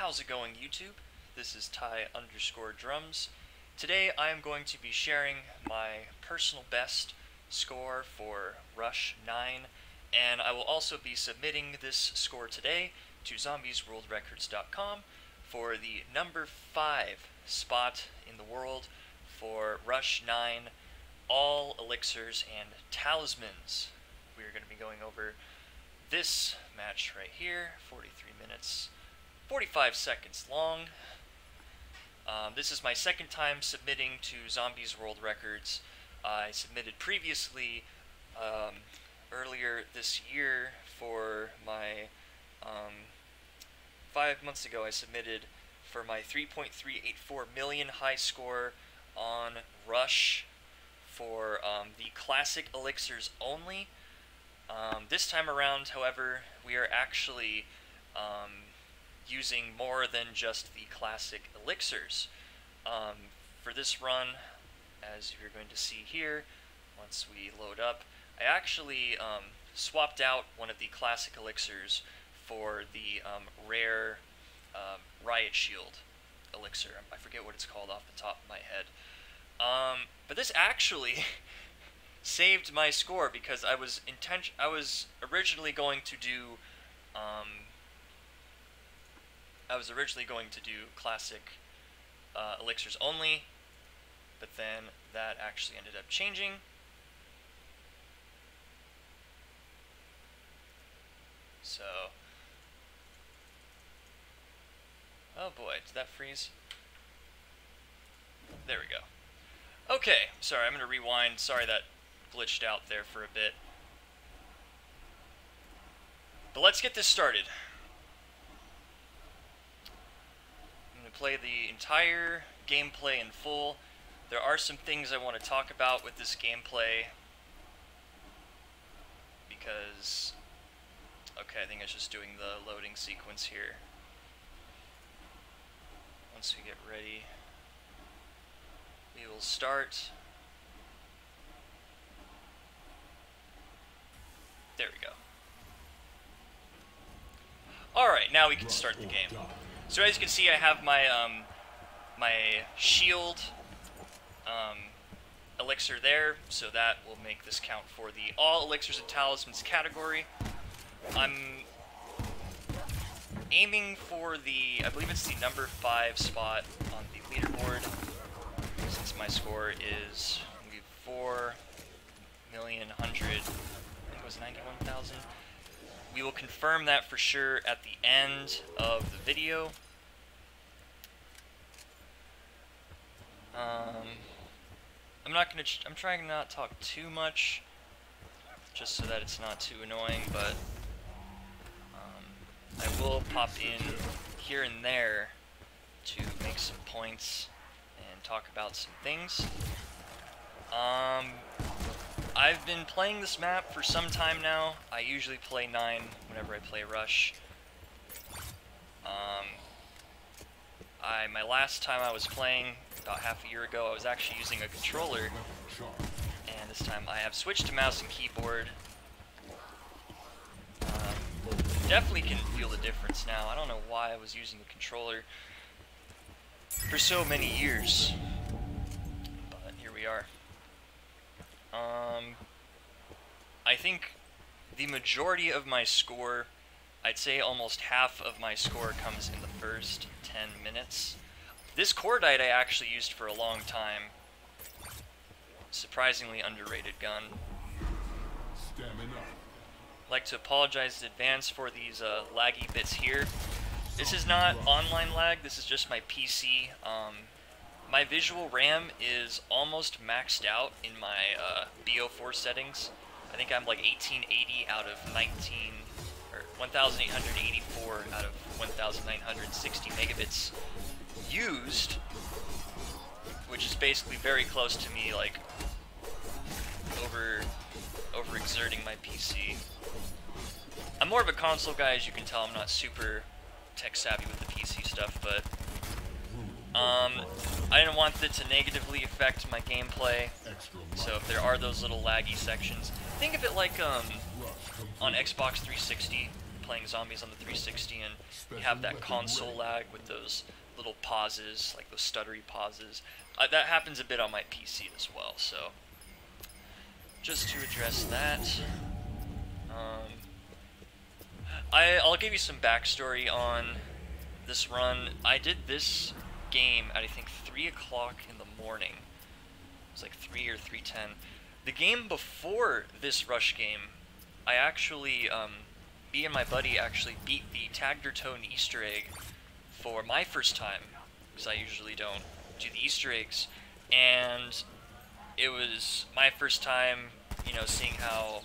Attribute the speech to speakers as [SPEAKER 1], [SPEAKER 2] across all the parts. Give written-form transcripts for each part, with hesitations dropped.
[SPEAKER 1] How's it going, YouTube? This is Ty_drums. Today I am going to be sharing my personal best score for Rush 9, and I will also be submitting this score today to zombiesworldrecords.com for the number 5 spot in the world for Rush 9, all elixirs and talismans. We are going to be going over this match right here, 43 minutes, 45 seconds long. This is my second time submitting to Zombies World Records. I submitted previously earlier this year for my 5 months ago I submitted for my 3.384 million high score on Rush for the classic elixirs only. This time around, however, we are actually using more than just the classic elixirs. For this run, as you're going to see here, once we load up, I actually swapped out one of the classic elixirs for the rare Riot Shield elixir. I forget what it's called off the top of my head. But this actually saved my score because I was originally going to do classic elixirs only, but then that actually ended up changing. So, oh boy, did that freeze? There we go. Okay, sorry, I'm gonna rewind. Sorry that glitched out there for a bit. But let's get this started. I'm going to play the entire gameplay in full. There are some things I want to talk about with this gameplay because, okay, I think it's just doing the loading sequence here. Once we get ready, we will start. There we go. Alright, now we can start the game. So as you can see, I have my my shield elixir there, so that will make this count for the all elixirs and talismans category. I'm aiming for the, I believe it's the number 5 spot on the leaderboard, since my score is 4,100,000, I think it was 91,000. We will confirm that for sure at the end of the video. I'm trying to not talk too much, just so that it's not too annoying, but I will pop in here and there to make some points and talk about some things. I've been playing this map for some time now. I usually play 9 whenever I play Rush. My last time I was playing, about half a year ago, I was actually using a controller, and this time I have switched to mouse and keyboard. Definitely can feel the difference now. I don't know why I was using a controller for so many years, but here we are. I think the majority of my score, I'd say almost half of my score, comes in the first 10 minutes. This cordite I actually used for a long time. Surprisingly underrated gun. I'd like to apologize in advance for these laggy bits here. This is not online lag, this is just my PC. My visual RAM is almost maxed out in my BO4 settings. I think I'm like 1880 out of 1884 out of 1960 megabits used, which is basically very close to me like overexerting my PC. I'm more of a console guy, as you can tell. I'm not super tech savvy with the PC stuff, but I didn't want it to negatively affect my gameplay, so if there are those little laggy sections, think of it like on Xbox 360, playing zombies on the 360 and you have that console lag with those little pauses, like those stuttery pauses. That happens a bit on my PC as well, so just to address that, I'll give you some backstory on this run. I did this game at I think 3 o'clock in the morning. It was like 3 or 3:10. The game before this Rush game, I actually, me and my buddy actually beat the Tagged or Tone Easter egg for my first time, because I usually don't do the Easter eggs, and it was my first time, you know, seeing how,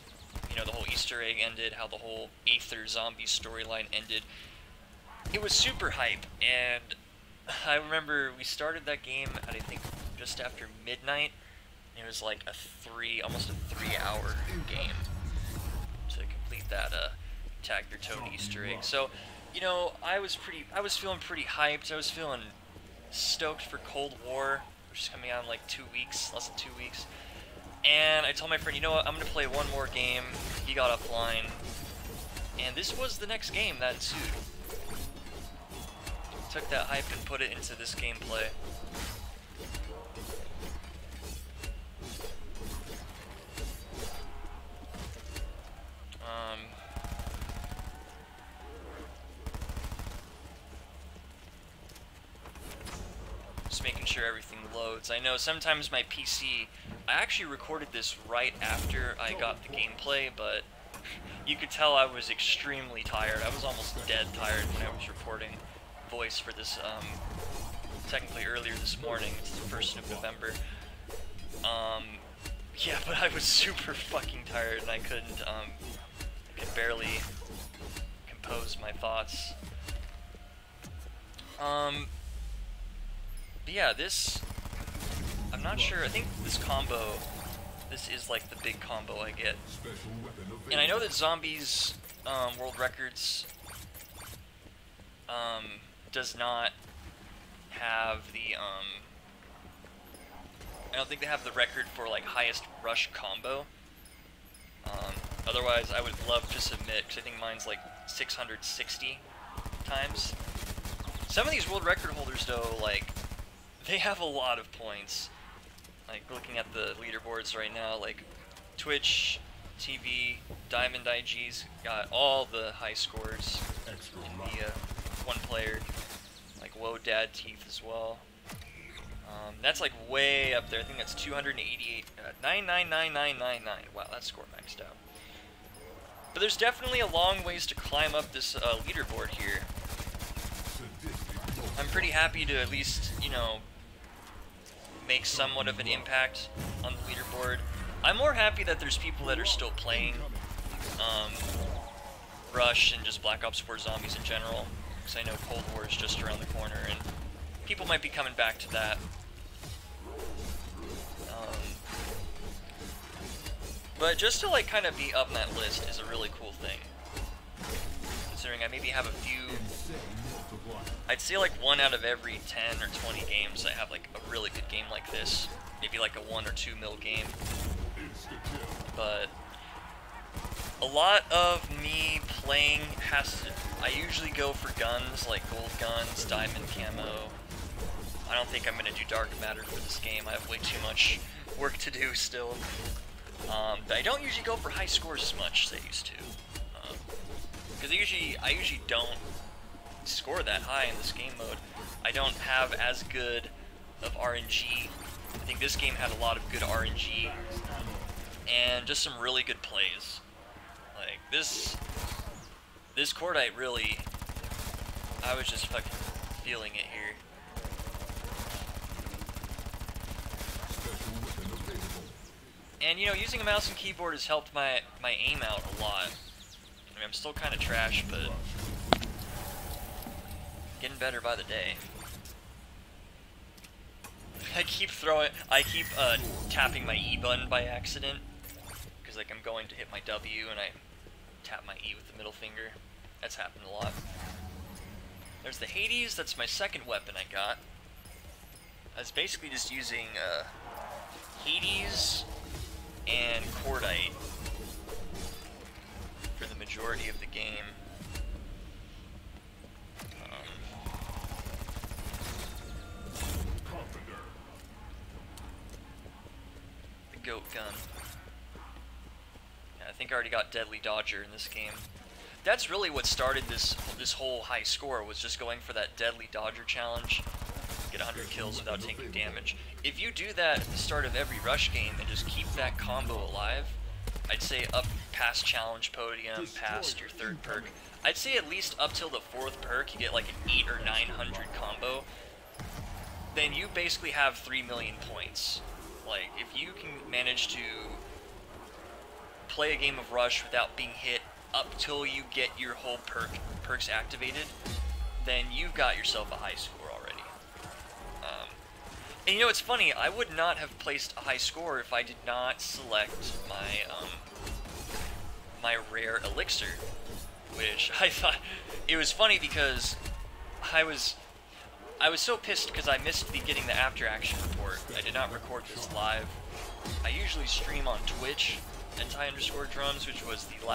[SPEAKER 1] you know, the whole Easter egg ended, how the whole Aether zombie storyline ended. It was super hype, and I remember we started that game at I think just after midnight. It was like almost a 3-hour game to complete that Tagged or Tone Easter egg. So, you know, I was feeling pretty hyped. I was feeling stoked for Cold War, which is coming out in like 2 weeks, less than 2 weeks. And I told my friend, you know what, I'm gonna play one more game. He got offline, and this was the next game that ensued. Took that hype and put it into this gameplay. Just making sure everything loads. I know sometimes my PC, I actually recorded this right after I got the gameplay, but you could tell I was extremely tired. I was almost dead tired when I was recording voice for this, technically earlier this morning. It's the 1st of November. Yeah, but I was super fucking tired, and I could barely compose my thoughts. But yeah, this, I'm not sure, I think this combo, this is like the big combo I get. And I know that Zombies World Records does not have the, I don't think they have the record for like highest rush combo. Otherwise, I would love to submit, because I think mine's like 660 times. Some of these world record holders, though, like, they have a lot of points. Like, looking at the leaderboards right now, like, Twitch, TV, Diamond IG's got all the high scores in the one player. Like, Whoa Dad Teeth as well. That's like way up there. I think that's 288, 999999. Wow, that score maxed out. But there's definitely a long ways to climb up this leaderboard here. I'm pretty happy to at least, you know, make somewhat of an impact on the leaderboard. I'm more happy that there's people that are still playing Rush and just Black Ops 4 Zombies in general, because I know Cold War is just around the corner, and people might be coming back to that. But just to like kind of be up in that list is a really cool thing. Considering I maybe have a few, I'd say like 1 out of every 10 or 20 games I have like a really good game like this. Maybe like a 1 or 2 mil game. But a lot of me playing has to, I usually go for guns like gold guns, diamond camo. I don't think I'm going to do dark matter for this game. I have way too much work to do still. But I don't usually go for high scores as much as I used to. Because I usually don't score that high in this game mode. I don't have as good of RNG. I think this game had a lot of good RNG and just some really good plays. Like this Cordite really, I was just fucking feeling it here. And you know, using a mouse and keyboard has helped my aim out a lot. I mean, I'm still kind of trash, but getting better by the day. I keep tapping my E button by accident, because like I'm going to hit my W and I tap my E with the middle finger. That's happened a lot. There's the Hades, that's my second weapon I got. I was basically just using Hades and Cordite for the majority of the game. goat gun. Yeah, I think I already got Deadly Dodger in this game. That's really what started this whole high score, was just going for that Deadly Dodger challenge. Get 100 kills without taking damage. If you do that at the start of every rush game and just keep that combo alive, I'd say up past challenge podium, past your third perk, I'd say at least up till the fourth perk, you get like an 8 or 900 combo, then you basically have 3 million points. Like, if you can manage to play a game of Rush without being hit up till you get your whole perks activated, then you've got yourself a high score already. And you know, it's funny, I would not have placed a high score if I did not select my my rare elixir, which I thought, it was funny because I was so pissed because I missed getting the after action report. I did not record this live. I usually stream on Twitch, @Ty_drums, which was the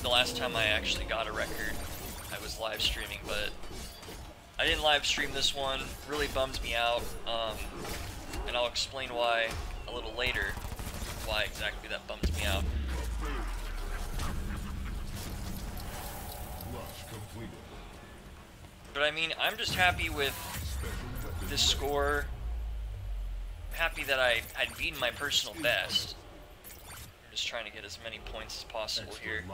[SPEAKER 1] last time I actually got a record. I was live streaming, but I didn't live stream this one. Really bums me out, and I'll explain why a little later, why exactly that bums me out. But I mean, I'm just happy with this score. I'm happy that I had beaten my personal best. I'm just trying to get as many points as possible here in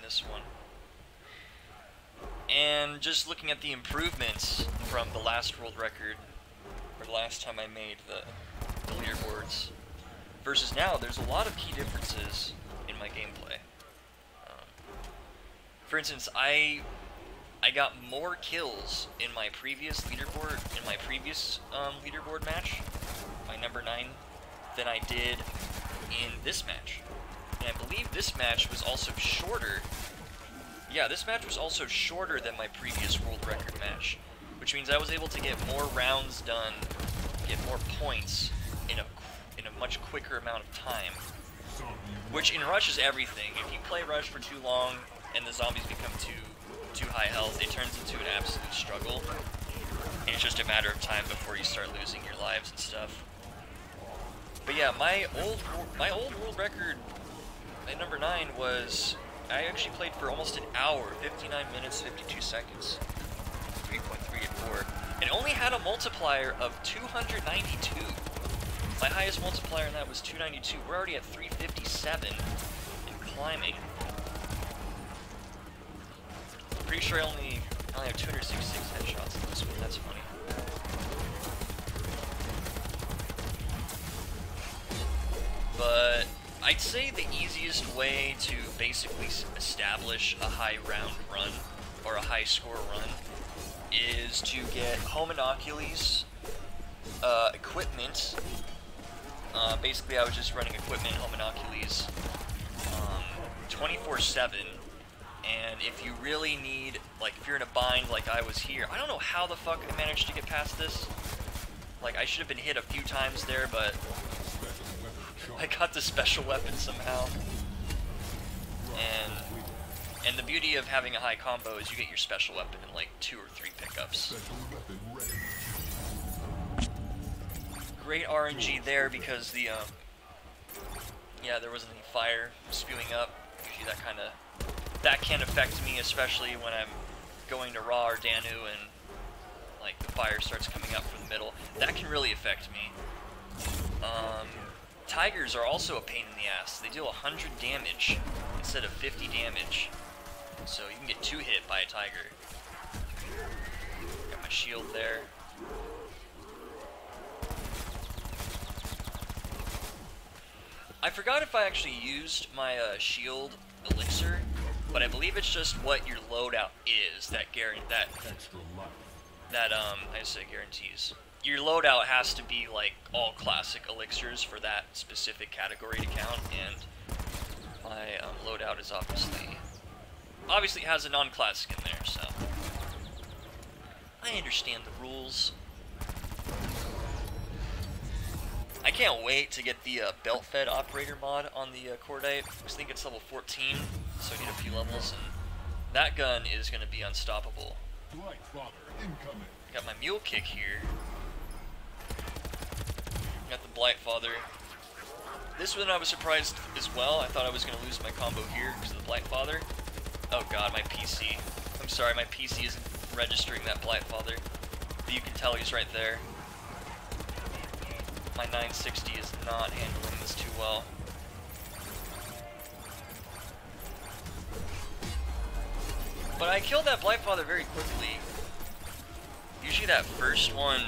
[SPEAKER 1] this one. And just looking at the improvements from the last world record, or the last time I made the leaderboards, versus now, there's a lot of key differences in my gameplay. For instance, I got more kills in my previous leaderboard, leaderboard match, my number 9, than I did in this match. And I believe this match was also shorter. Yeah, this match was also shorter than my previous world record match, which means I was able to get more rounds done, get more points in a much quicker amount of time. Which in Rush is everything. If you play Rush for too long and the zombies become too high health, it turns into an absolute struggle. And it's just a matter of time before you start losing your lives and stuff. But yeah, my old world record at number 9 was, I actually played for almost an hour, 59 minutes, 52 seconds, 3.384, and only had a multiplier of 292. My highest multiplier in that was 292. We're already at 357 and climbing. I'm pretty sure I only have 266 headshots in this one. That's funny. But I'd say the easiest way to basically establish a high round run, or a high score run, is to get home inoculates, equipment. Basically, I was just running equipment, home inoculates, 24/7. And if you really need, like, if you're in a bind like I was here, I don't know how the fuck I managed to get past this. Like, I should have been hit a few times there, but I got the special weapon somehow. And the beauty of having a high combo is you get your special weapon in like 2 or 3 pickups. Great RNG there because the yeah, there wasn't any fire spewing up. Usually that can affect me, especially when I'm going to Ra or Danu and like the fire starts coming up from the middle. That can really affect me. Tigers are also a pain in the ass. They deal 100 damage instead of 50 damage. So you can get 2 hit by a tiger. Got my shield there. I forgot if I actually used my shield elixir, but I believe it's just what your loadout is that I just say guarantees. Your loadout has to be like all classic elixirs for that specific category to count, and my loadout is obviously has a non-classic in there, so I understand the rules. I can't wait to get the belt-fed operator mod on the Cordite. I think it's level 14, so I need a few levels, and that gun is going to be unstoppable. Got my mule kick here. Got the Blightfather. This one I was surprised as well. I thought I was going to lose my combo here because of the Blightfather. Oh god, my PC. I'm sorry, my PC isn't registering that Blightfather. But you can tell he's right there. My 960 is not handling this too well. But I killed that Blightfather very quickly. Usually that first one,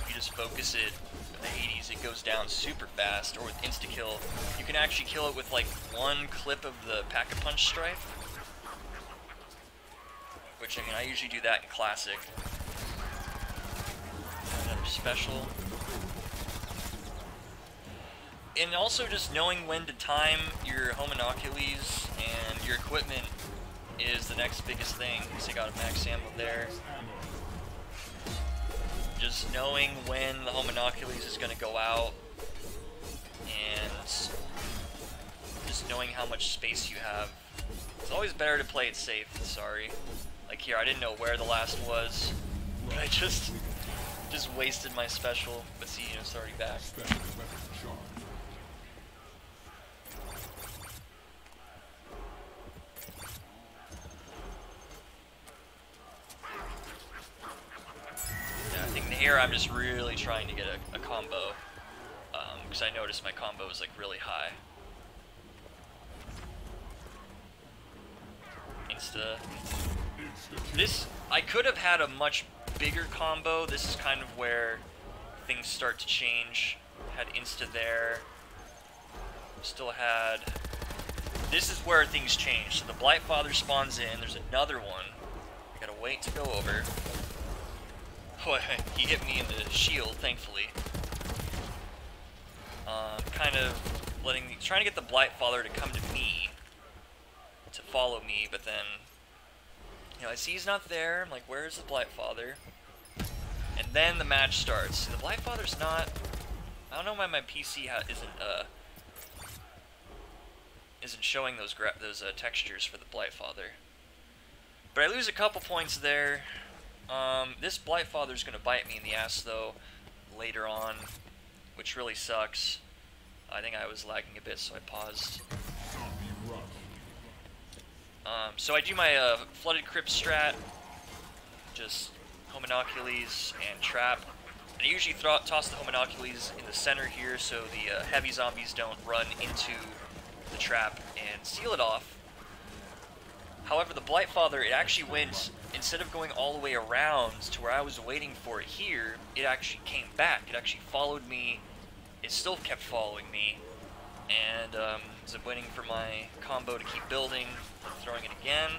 [SPEAKER 1] you just focus it with the Hades, it goes down super fast, or with insta-kill. You can actually kill it with like one clip of the Pack-a-Punch Strife. Which, I mean, I usually do that in Classic. Another special. And also just knowing when to time your Homunculus and your equipment is the next biggest thing. So I got a max ammo there. Just knowing when the Homunculus is going to go out, and just knowing how much space you have. It's always better to play it safe than sorry. Like here, I didn't know where the last was, but I just wasted my special. But see, you know, it's already back. Here I'm just really trying to get a combo, because I noticed my combo is like really high. This, I could have had a much bigger combo. This is kind of where things start to change. Had insta there. Still had, this is where things change. So the Blightfather spawns in, there's another one. I gotta wait to go over. Oh, he hit me in the shield, thankfully. Kind of trying to get the Blightfather to come to me, to follow me, but then, you know, I see he's not there. I'm like, where's the Blightfather? And then the match starts. The Blightfather's not. I don't know why my PC isn't showing those textures for the Blightfather. But I lose a couple points there. This Blightfather's gonna bite me in the ass though later on, which really sucks. I think I was lagging a bit, so I paused. So I do my flooded crypt strat, just Homunculus and trap. And I usually toss the Homunculus in the center here so the heavy zombies don't run into the trap and seal it off. However, the Blightfather, it actually went, instead of going all the way around to where I was waiting for it here, it actually came back. It actually followed me. It still kept following me. And as I'm waiting for my combo to keep building, I'm throwing it again.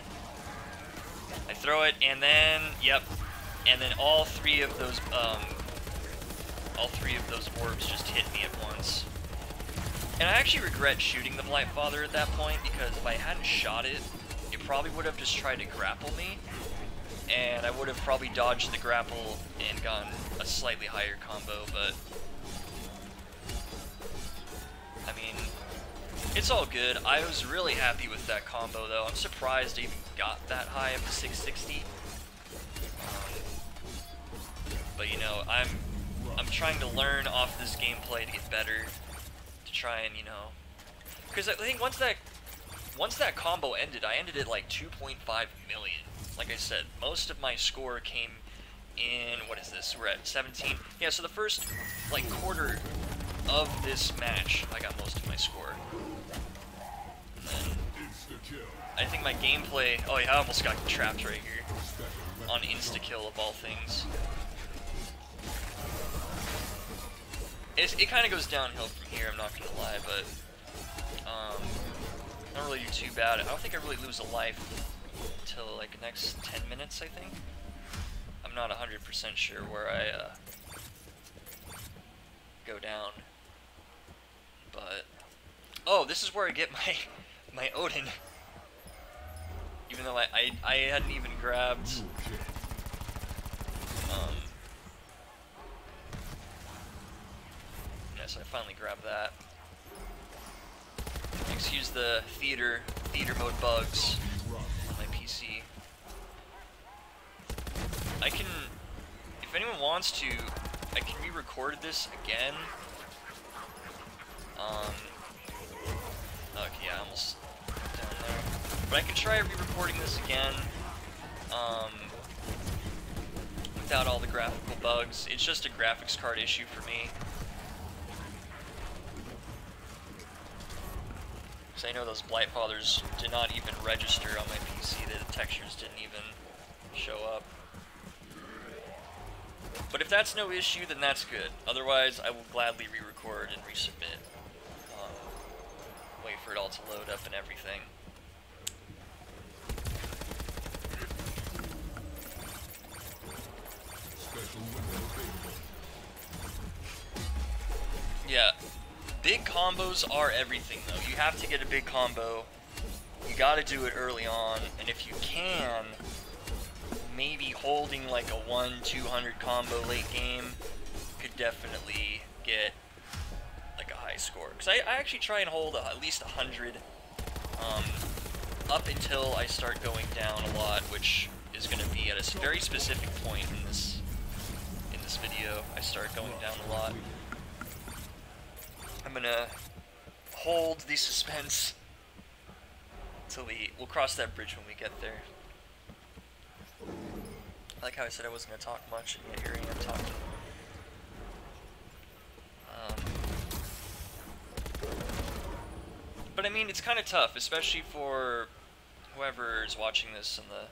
[SPEAKER 1] I throw it, and then, yep. And then all three of those orbs just hit me at once. And I actually regret shooting the Blightfather at that point, because if I hadn't shot it, it probably would have just tried to grapple me, and I would have probably dodged the grapple and gotten a slightly higher combo, but I mean, it's all good. I was really happy with that combo though. I'm surprised I even got that high up to 660. But you know, I'm trying to learn off this gameplay to get better, to try and, you know, because I think once that combo ended, I ended at like 2.5 million. Like I said, most of my score came in, what is this, we're at 17. Yeah, so the first like quarter of this match, I got most of my score. And then I think my gameplay, oh yeah, I almost got trapped right here on insta-kill of all things. It kind of goes downhill from here, I'm not gonna lie, but I don't really do too bad. I don't think I really lose a life until like the next 10 minutes, I think. I'm not 100% sure where I go down. But oh, this is where I get my Odin. Even though I hadn't even grabbed yeah, so I finally grabbed that. Excuse the theater mode bugs on my PC. I can, if anyone wants to, I can re-record this again Okay, yeah, almost down there. But I can try re-recording this again, without all the graphical bugs. It's just a graphics card issue for me. Because I know those Blightfathers did not even register on my PC, the textures didn't even show up. But if that's no issue, then that's good. Otherwise, I will gladly re-record and resubmit. Wait for it all to load up and everything. Yeah, big combos are everything though. You have to get a big combo. You gotta do it early on, and if you can, maybe holding like a 1-200 combo late game could definitely get like a high score. Because I actually try and hold at least 100 up until I start going down a lot, which is going to be at a very specific point in this video. I start going down a lot. I'm gonna hold the suspense until we'll cross that bridge when we get there. I like how I said I wasn't gonna talk much, and yet here I am talking. But I mean, it's kind of tough, especially for whoever is watching this on the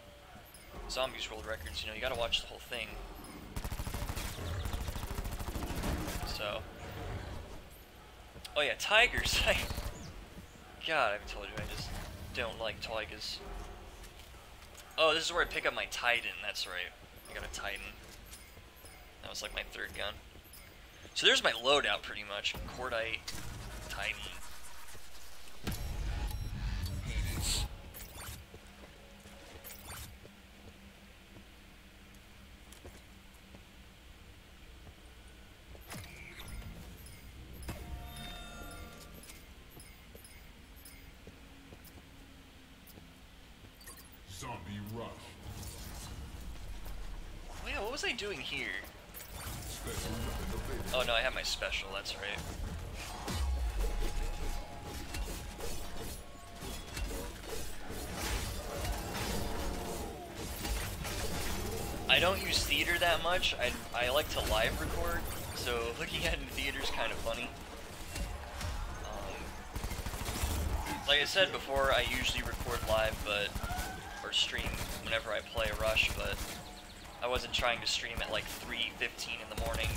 [SPEAKER 1] Zombies World Records. You know, you gotta watch the whole thing. So, oh yeah, tigers. God, I haven't told you, I just don't like tigers. Oh, this is where I pick up my Titan. That's right. I got a Titan. That was like my third gun. So there's my loadout, pretty much. Cordite, Titan. Hades.
[SPEAKER 2] Zombie rush.
[SPEAKER 1] Oh yeah, what was I doing here? Oh no, I have my special, that's right. I don't use theater that much. I like to live record, so looking at it in theater is kind of funny. Like I said before, I usually record live, or stream whenever I play a rush, but I wasn't trying to stream at like 3:15 in the morning,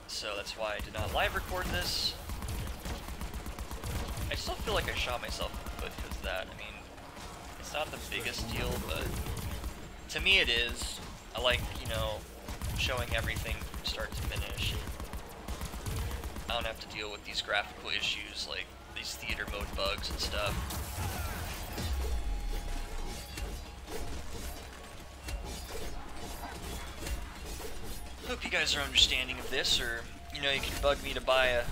[SPEAKER 1] so that's why I did not live record this. I still feel like I shot myself in the foot because of that. I mean, it's not the biggest deal, but to me it is. I like, you know, showing everything from start to finish. I don't have to deal with these graphical issues like these theater mode bugs and stuff. Hope you guys are understanding of this, or, you know, you can bug me to buy a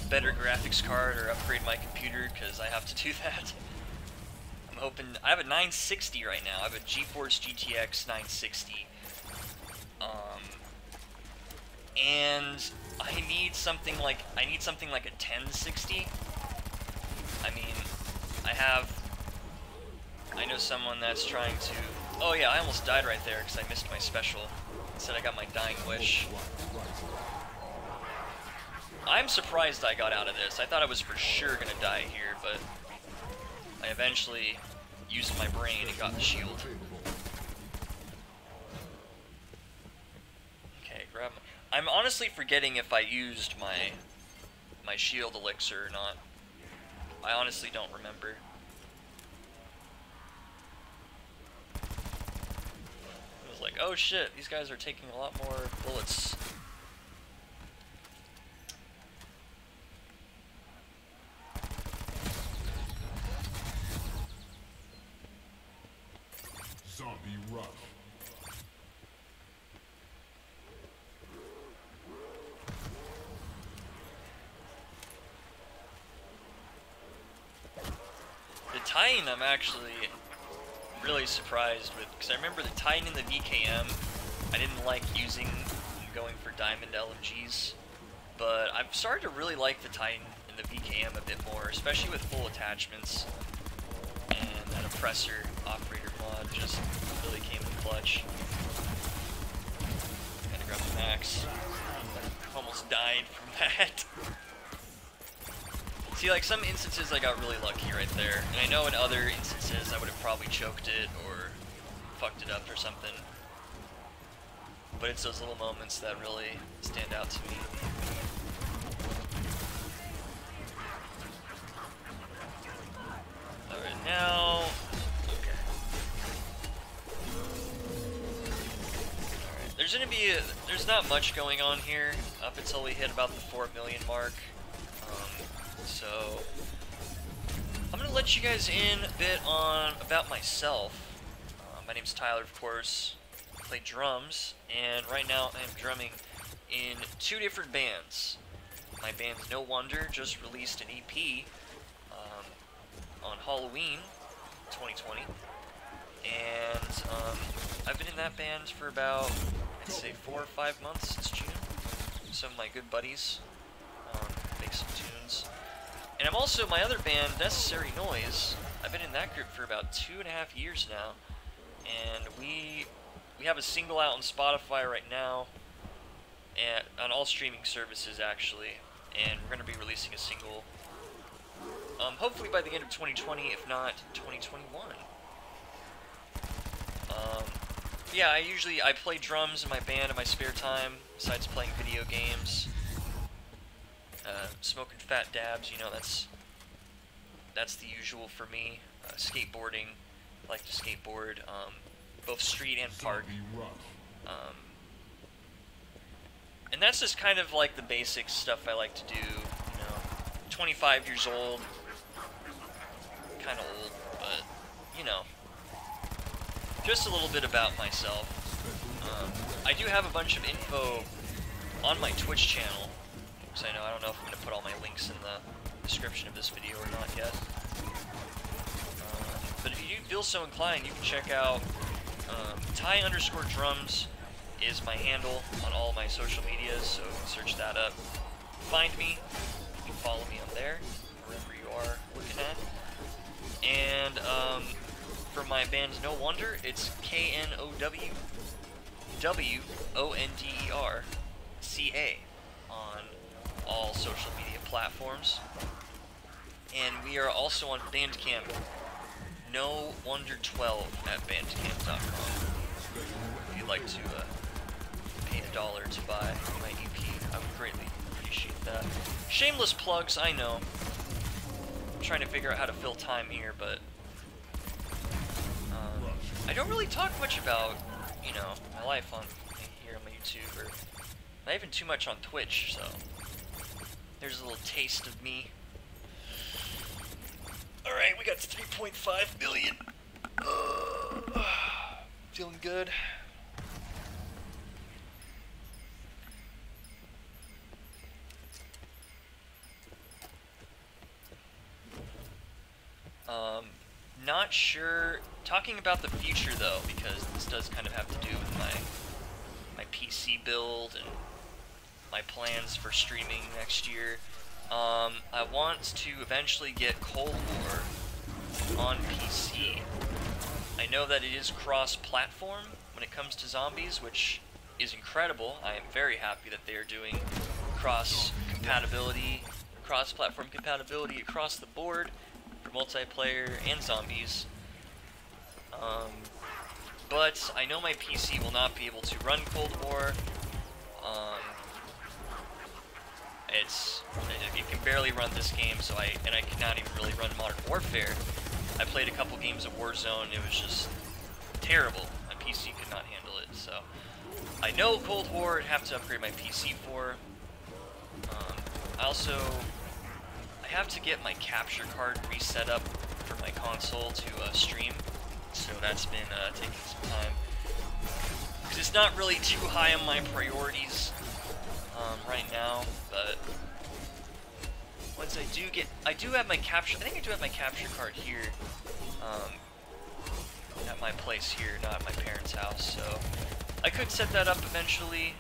[SPEAKER 1] better graphics card or upgrade my computer, because I have to do that. I'm hoping, I have a 960 right now. I have a GeForce GTX 960. And I need something like a 1060. I mean, I know someone that's trying to, oh yeah, I almost died right there because I missed my special. Instead I got my dying wish. I'm surprised I got out of this. I thought I was for sure gonna die here, but I eventually used my brain and got the shield. Okay, grab my... I'm honestly forgetting if I used my shield elixir or not. I honestly don't remember. It was like, oh shit, these guys are taking a lot more bullets.
[SPEAKER 2] Zombie rush.
[SPEAKER 1] The Titan I'm actually really surprised with, because I remember the Titan in the VKM, I didn't like using and going for diamond LMGs, but I've started to really like the Titan in the VKM a bit more, especially with full attachments. And that oppressor operator mod just really came in clutch. Gotta grab the max. Almost died from that. See, like, some instances I got really lucky right there. And I know in other instances I would have probably choked it or fucked it up or something. But it's those little moments that really stand out to me. Alright, now... Okay. Alright, there's not much going on here up until we hit about the 4 million mark. So I'm gonna let you guys in a bit about myself. My name's Tyler, of course. I play drums, and right now I am drumming in 2 different bands. My band's No Wonder just released an EP on Halloween 2020, and I've been in that band for about, I'd say, 4 or 5 months since June. Some of my good buddies make some tunes. And I'm also, my other band, Necessary Noise, I've been in that group for about 2.5 years now, and we have a single out on Spotify right now, and on all streaming services actually, and we're going to be releasing a single, hopefully by the end of 2020, if not 2021. Yeah, I play drums in my band in my spare time, besides playing video games. Smoking fat dabs, you know, that's the usual for me. Skateboarding, I like to skateboard, both street and park. And that's just kind of like the basic stuff I like to do, you know. 25 years old, kind of old, but, you know, just a little bit about myself. I do have a bunch of info on my Twitch channel. I don't know if I'm going to put all my links in the description of this video or not yet. But if you do feel so inclined, you can check out Ty_drums is my handle on all my social medias, so you can search that up. Find me, you can follow me on there, wherever you are looking at. And for my band's No Wonder, it's KNOWWONDERCA on all social media platforms, and we are also on Bandcamp, NoWonder12 at bandcamp.com. If you'd like to pay $1 to buy my EP, I would greatly appreciate that. Shameless plugs, I know. I'm trying to figure out how to fill time here, but I don't really talk much about, you know, my life on here on my YouTube, or not even too much on Twitch, so there's a little taste of me. Alright, we got 3.5 million. Feeling good. Not sure. Talking about the future though, because this does kind of have to do with my PC build and my plans for streaming next year. I want to eventually get Cold War on PC. I know that it is cross-platform when it comes to zombies, which is incredible. I am very happy that they are doing cross-compatibility, cross-platform compatibility across the board for multiplayer and zombies. But I know my PC will not be able to run Cold War. It can barely run this game, so I cannot even really run Modern Warfare. I played a couple games of Warzone, it was just terrible. My PC could not handle it, so I know Cold War I'd have to upgrade my PC for. I have to get my capture card reset up for my console to stream, so that's been taking some time. Because it's not really too high on my priorities right now, but once I do have my capture, I think I do have my capture card here, at my place here, not at my parents' house, so I could set that up eventually.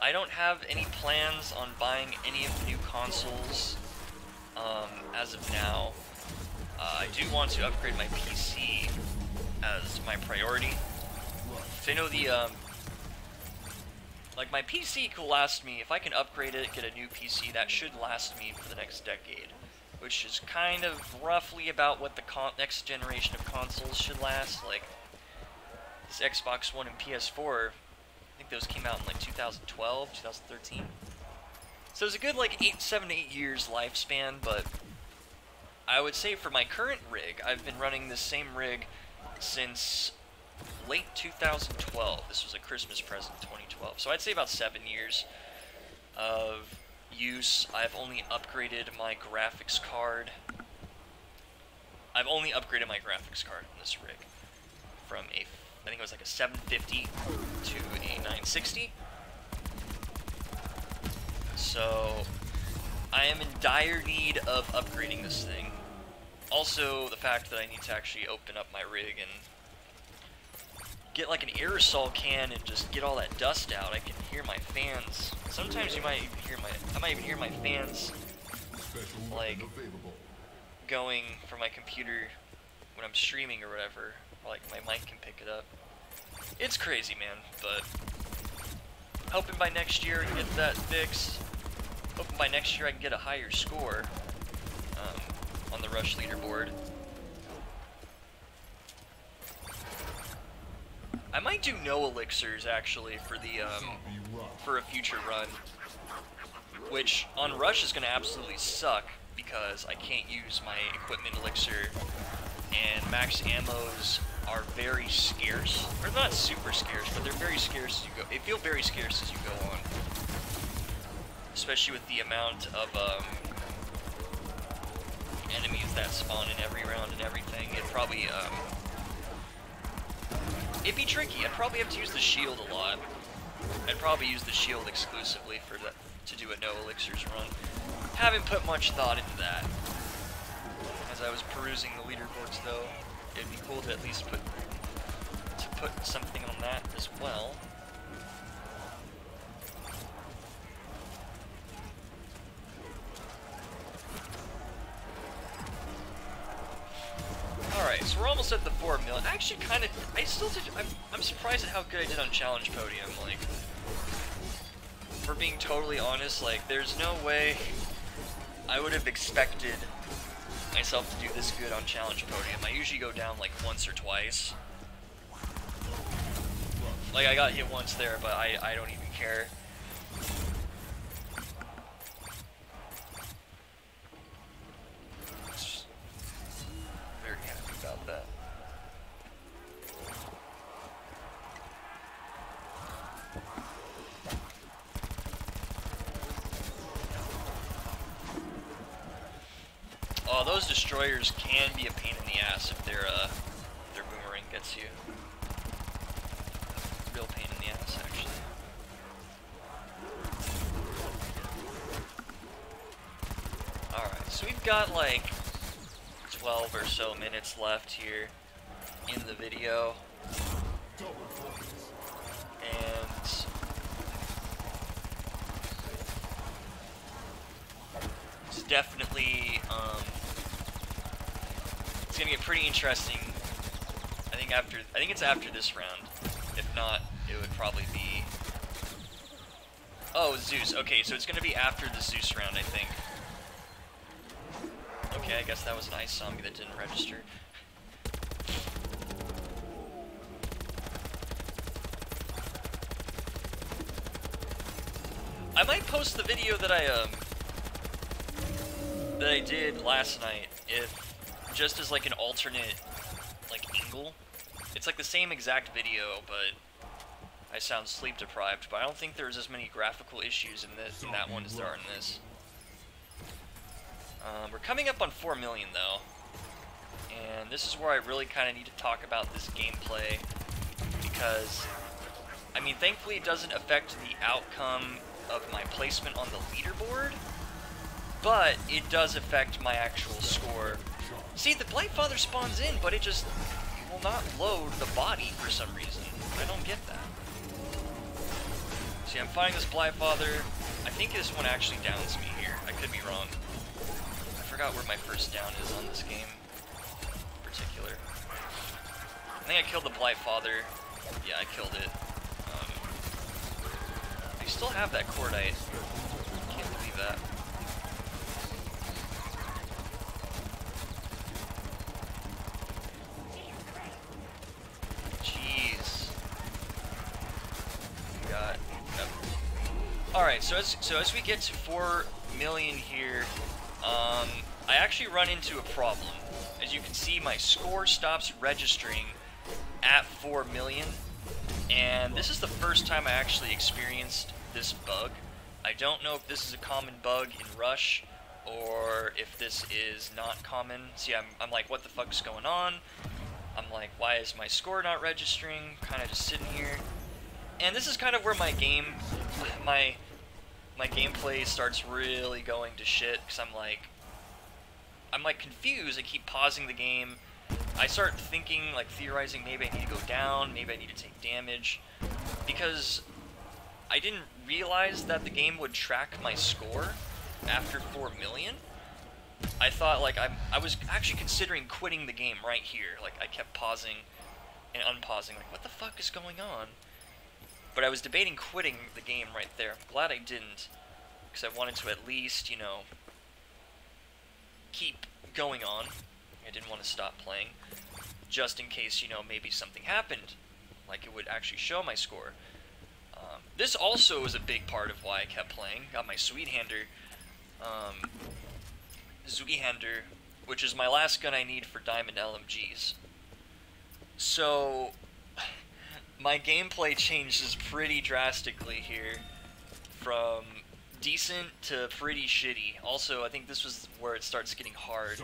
[SPEAKER 1] I don't have any plans on buying any of the new consoles as of now. I do want to upgrade my PC as my priority. So I know the, like my PC could last me, if I can upgrade it, get a new PC, that should last me for the next decade. Which is kind of roughly about what the next generation of consoles should last. Like, this Xbox One and PS4, I think those came out in like 2012, 2013. So it's a good like 7 to 8 years lifespan, but I would say for my current rig, I've been running this same rig since late 2012. This was a Christmas present in 2012. So I'd say about 7 years of use. I've only upgraded my graphics card. I've only upgraded my graphics card in this rig from a, I think it was like a 750 to a 960. So I am in dire need of upgrading this thing. Also, the fact that I need to actually open up my rig and get like an aerosol can and just get all that dust out. I can hear my fans. Sometimes you might even hear I might even hear my fans like going from my computer when I'm streaming or whatever. Or, like my mic can pick it up. It's crazy, man, but hoping by next year I can get that fixed. Hoping by next year I can get a higher score on the Rush leaderboard. I might do no elixirs actually for the for a future run, which on Rush is gonna absolutely suck because I can't use my equipment elixir, and max ammos are very scarce. Or not super scarce, but they're very scarce as you go. They feel very scarce as you go on, especially with the amount of enemies that spawn in every round and everything. It'd probably it'd be tricky. I'd probably have to use the shield a lot. I'd probably use the shield exclusively for to do a no elixirs run. Haven't put much thought into that. As I was perusing the leaderboards though, it'd be cool to at least put something on that as well. Alright, so we're almost at the 4 million. Actually, I'm surprised at how good I did on Challenge Podium. Like, for being totally honest, like, there's no way I would have expected myself to do this good on Challenge Podium. I usually go down, like, once or twice. Like, I got hit once there, but I don't even care. Oh, those destroyers can be a pain in the ass if their boomerang gets you. Real pain in the ass, actually. Alright, so we've got like 12 or so minutes left here in the video. And it's definitely it's gonna get pretty interesting. I think it's after this round. If not, it would probably be, oh, Zeus. Okay, so it's gonna be after the Zeus round, I think. Okay, I guess that was an ice zombie that didn't register. I might post the video that I did last night, if just as like an alternate like angle. It's like the same exact video, but I sound sleep deprived. But I don't think there's as many graphical issues in that one as there are in this. We're coming up on 4 million though, and this is where I really kind of need to talk about this gameplay, because I mean, thankfully it doesn't affect the outcome of my placement on the leaderboard, but it does affect my actual score. See, the Blightfather spawns in, but it just will not load the body for some reason. I don't get that. See, I'm fighting this Blightfather. I think this one actually downs me here. I could be wrong. I forgot where my first down is on this game in particular. I think I killed the Blightfather. Yeah, I killed it. I still have that Cordite. Can't believe that. Jeez. Got. Yep. All right. So as we get to 4 million here, I actually run into a problem. As you can see, my score stops registering at 4 million, and this is the first time I actually experienced this bug. I don't know if this is a common bug in Rush, or if this is not common. See, I'm like, what the fuck's going on? I'm like, why is my score not registering? Kind of just sitting here. And this is kind of where my gameplay starts really going to shit, because I'm like confused. I keep pausing the game. I start thinking, like theorizing, maybe I need to go down, maybe I need to take damage, because I didn't realize that the game would track my score after 4 million. I thought, like, I was actually considering quitting the game right here. Like, I kept pausing and unpausing, like, what the fuck is going on? But I was debating quitting the game right there. I'm glad I didn't, because I wanted to at least, you know, keep going on. I didn't want to stop playing, just in case, you know, maybe something happened, like it would actually show my score. This also was a big part of why I kept playing. Got my Sweethander, Zweihander, which is my last gun I need for Diamond LMGs. So, my gameplay changes pretty drastically here, from decent to pretty shitty. Also, I think this was where it starts getting hard.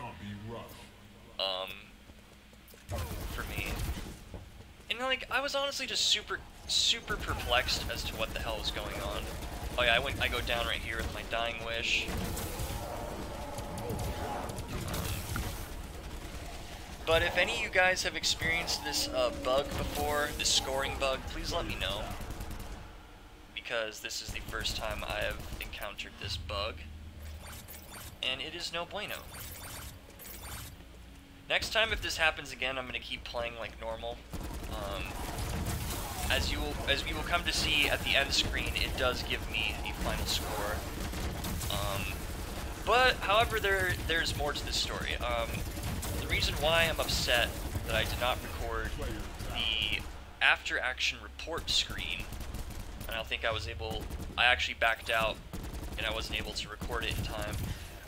[SPEAKER 1] For me. And like, I was honestly just super perplexed as to what the hell was going on. Oh yeah, I go down right here with my Dying Wish. But if any of you guys have experienced this bug before, this scoring bug, please let me know. Because this is the first time I have encountered this bug. And it is no bueno. Next time, if this happens again, I'm going to keep playing like normal. As we will come to see at the end screen, it does give me a final score. But, however, there's more to this story. The reason why I'm upset that I did not record the after-action report screen, and I don't think I actually backed out, and I wasn't able to record it in time.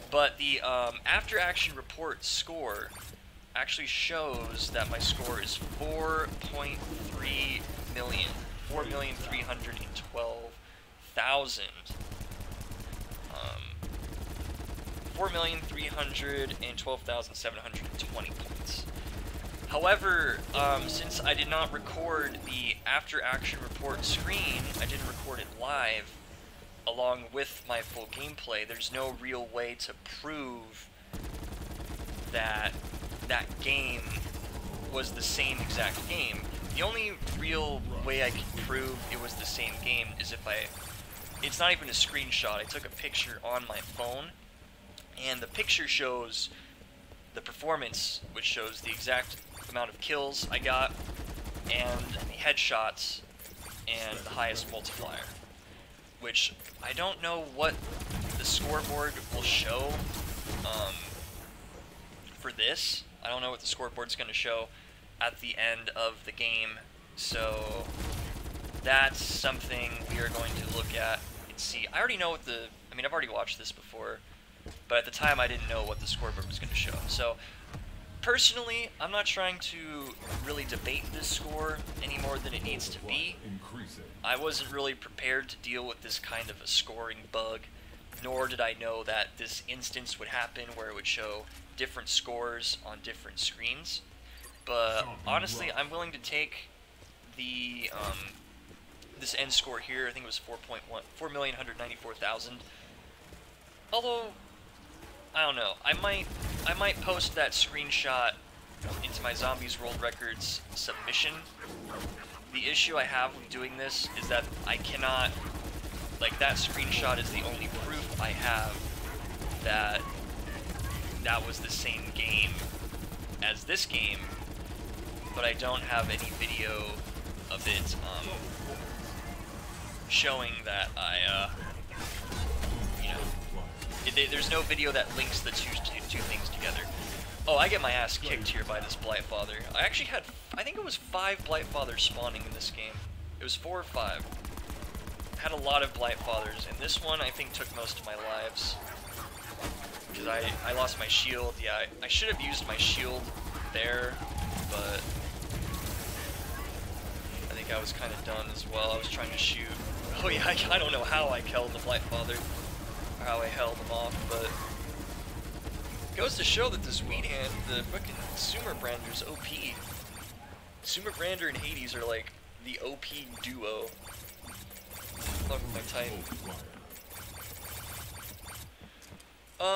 [SPEAKER 1] But the after-action report score actually shows that my score is 4.3 million. 4,312,000. 4,312,720 points. However, since I did not record the after-action report screen, I didn't record it live along with my full gameplay, there's no real way to prove that that game was the same exact game. The only real way I can prove it was the same game is if it's not even a screenshot, I took a picture on my phone, and the picture shows the performance, which shows the exact amount of kills I got, and the headshots, and the highest multiplier. Which, I don't know what the scoreboard will show for this. I don't know what the scoreboard's going to show at the end of the game, so that's something we are going to look at and see. I already know what I've already watched this before, but at the time I didn't know what the scoreboard was going to show. So, personally, I'm not trying to really debate this score any more than it needs to be. I wasn't really prepared to deal with this kind of a scoring bug, nor did I know that this instance would happen where it would show different scores on different screens. But honestly, I'm willing to take the this end score here. I think it was 4,194,000. Although I don't know, I might post that screenshot into my Zombies World Records submission. The issue I have with doing this is that I cannot like, that screenshot is the only proof I have that that was the same game as this game, but I don't have any video of it showing that I, you know, there's no video that links the two things together. Oh, I get my ass kicked here by this Blightfather. I actually had, I think it was 5 Blightfathers spawning in this game. It was 4 or 5. Had a lot of Blightfathers, and this one I think took most of my lives. Because I lost my shield. Yeah, I should have used my shield there, but I think I was kind of done as well. I was trying to shoot. Oh yeah, I don't know how I killed the Blightfather, or how I held him off, but it goes to show that this Weed Hand, the fucking Sumer Brander's OP. Sumer Brander and Hades are like the OP duo. Love my type.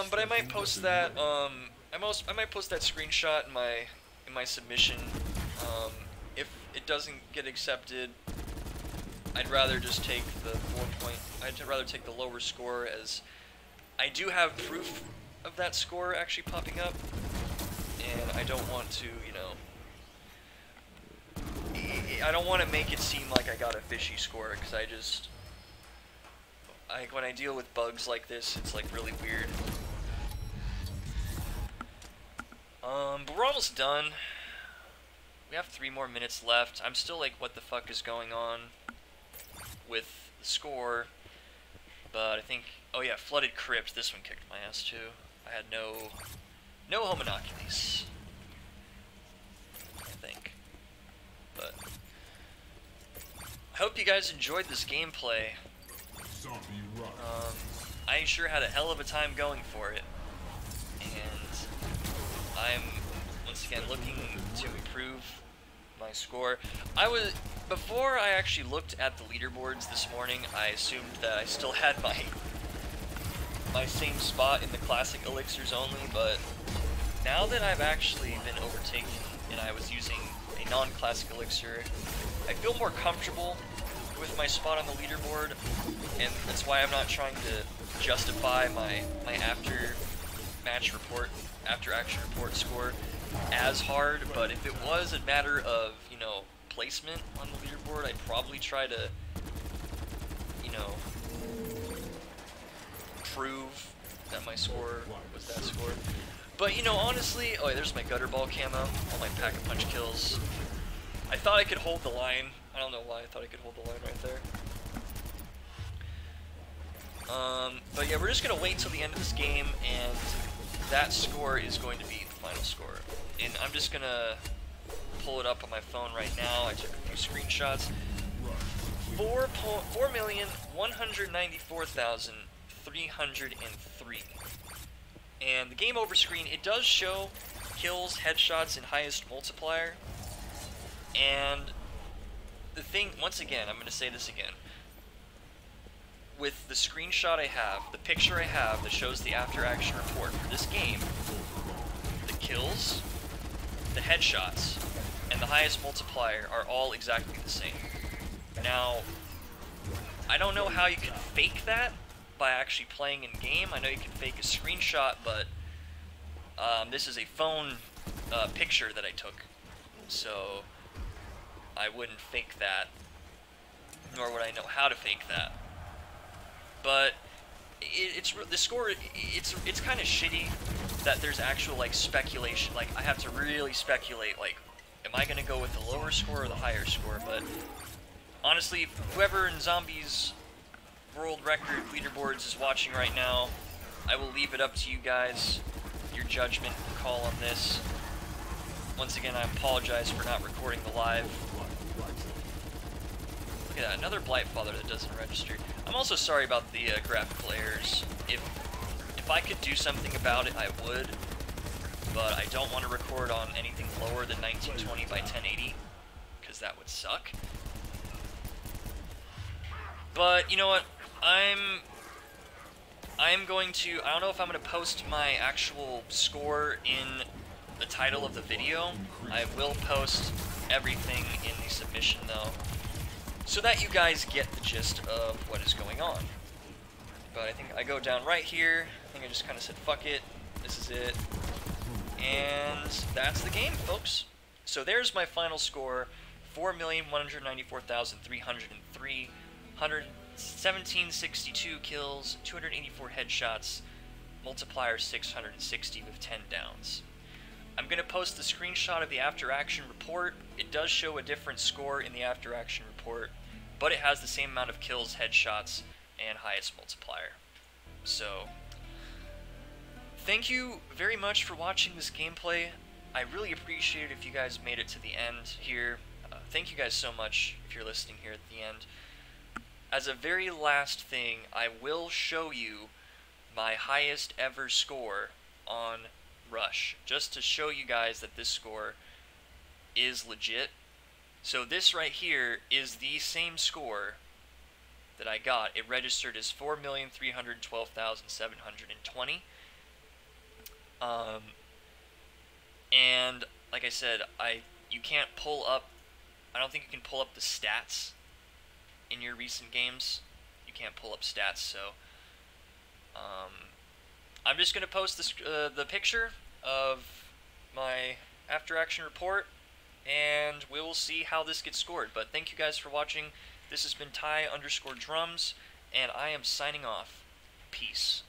[SPEAKER 1] But I might post that. I might post that screenshot in my submission. If it doesn't get accepted, I'd rather just take the 4 point. I'd rather take the lower score, as I do have proof of that score actually popping up, and I don't want to, you know, I don't want to make it seem like I got a fishy score, because when I deal with bugs like this, it's like really weird. But we're almost done. We have 3 more minutes left. I'm still like, what the fuck is going on with the score? But I think, oh yeah, Flooded Crypt. This one kicked my ass too. I had no Hominoculus, I think. But I hope you guys enjoyed this gameplay. I sure had a hell of a time going for it, and I'm once again looking to improve my score. Before I actually looked at the leaderboards this morning, I assumed that I still had my same spot in the classic elixirs only, but now that I've actually been overtaken and I was using a non-classic elixir, I feel more comfortable with my spot on the leaderboard, and that's why I'm not trying to justify my after action report score as hard. But if it was a matter of, you know, placement on the leaderboard, I'd probably try to, you know, prove that my score was that score. But, you know, honestly, oh yeah, there's my Gutter Ball camo, all my Pack-a-Punch kills. I thought I could hold the line. I don't know why I thought I could hold the line right there. But yeah, we're just gonna wait till the end of this game, and that score is going to be the final score. And I'm just gonna pull it up on my phone right now. I took a few screenshots. 4,494,303. And the game over screen, it does show kills, headshots, and highest multiplier. And the thing, once again, I'm going to say this again. With the screenshot I have, the picture I have that shows the after action report for this game, the kills, the headshots, and the highest multiplier are all exactly the same. Now, I don't know how you can fake that by actually playing in game. I know you can fake a screenshot, but this is a phone picture that I took, so I wouldn't fake that, nor would I know how to fake that. But the score. It's kind of shitty that there's actual like speculation. Like I have to really speculate. Like, am I gonna go with the lower score or the higher score? But honestly, whoever in Zombies World Record leaderboards is watching right now, I will leave it up to you guys, your judgment call on this. Once again, I apologize for not recording the live. Look at that, another Blightfather that doesn't register. I'm also sorry about the graphical errors. If I could do something about it, I would, but I don't want to record on anything lower than 1920 by 1080, because that would suck. But you know what? I'm going to, I don't know if I'm going to post my actual score in the title of the video. I will post everything in the submission though. so that you guys get the gist of what is going on. But I think I go down right here. I think I just kind of said, fuck it. This is it. And that's the game, folks. So there's my final score. 4,194,303. 1762 kills. 284 headshots. Multiplier 660 with 10 downs. I'm going to post the screenshot of the after action report. It does show a different score in the after action report, but it has the same amount of kills, headshots, and highest multiplier. So, thank you very much for watching this gameplay. I really appreciate it if you guys made it to the end here. Thank you guys so much if you're listening here at the end. As a very last thing, I will show you my highest ever score on Rush, just to show you guys that this score is legit. So this right here is the same score that I got. It registered as 4,312,720. And like I said, you can't pull up. I don't think you can pull up the stats in your recent games. You can't pull up stats, so I'm just gonna post this, the picture of my after action report, and we will see how this gets scored. But thank you guys for watching. This has been Ty_drums, and I am signing off. Peace.